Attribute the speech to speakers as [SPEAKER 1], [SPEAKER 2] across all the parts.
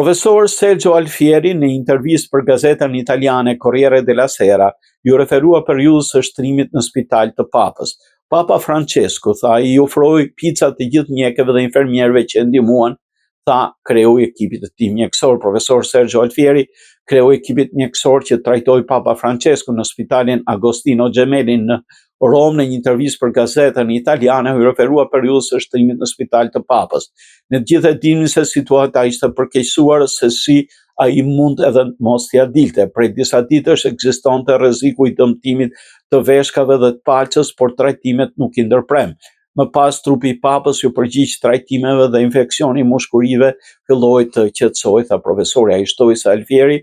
[SPEAKER 1] Profesor Sergio Alfieri në intervistë për gazetën italiane Corriere della Sera ju referua periudhës së shtrimit në spital të Papës. Papa Francesco tha i ofroi pica të gjithë mjekëve dhe infermierëve që ndihmuan, tha kreu i ekipit të tij mjekësor. Profesor Sergio Alfieri, kreu i ekipit mjekësor që trajtoi Papa Francesco në spitalin Agostino Gemelli në Rom, në një intervistë për gazetën italiane u referua periudhës së shtrimit në spital të Papës. Ne gjithë e dinim se situata ishte përkeqësuar se si ai mund edhe mos t'ia dilte. Prej disa ditësh ekzistonte rreziku i dëmtimit të veshkave dhe të palçës, por trajtimet nuk i ndërprem. Më pas trupi i Papës ju përgjigj trajtimeve dhe infeksioni i mushkurive filloi të qetësoi, tha profesori. Ai shtoi se Alfieri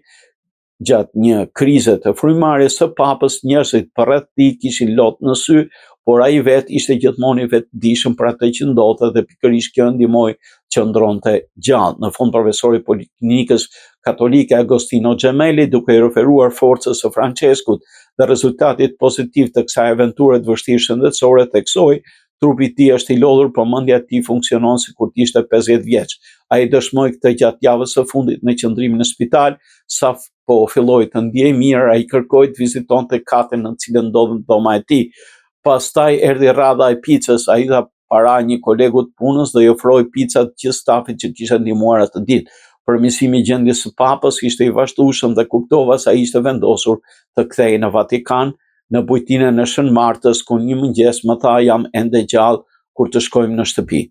[SPEAKER 1] gjatë një krize të frymarrjes së Papës, njerëzit përreth tij kishin lot në sy, por ai vetë ishte gjithmonë i vetëdijshëm për atë që ndodhte dhe pikërisht kjo ndihmoi që ndronte gjallë. Në fund profesori Poliklinikës Katolike Agostino Gemelli, duke i referuar forcës së Franceskut dhe rezultatit pozitiv të kësaj aventure të vështirë shëndetësore, theksoi, trupi i tij është i lodhur, por mendja e tij funksionon sikur të ishte 50 vjeç. Ai dëshmoi këtë gjatë javës së fundit në qëndrimin në spital, sa po filloi të ndiej mirë, ai kërkoi të vizitonte katën në cilën ndodhej dhoma e tij. Pastaj erdhi radha e picës, ai dha para një kolegu të punës dhe i ofroi picat gjithë stafit që kishte ndihmuar atë ditë. Përmirësimi i gjendjes së Papës ishte i vazhdueshëm dhe kuptova se ai ishte vendosur të kthehej në Vatikan në bujtinë në Shën Martës, ku një mëngjes më tha jam ende gjallë kur të shkojmë në shtëpi.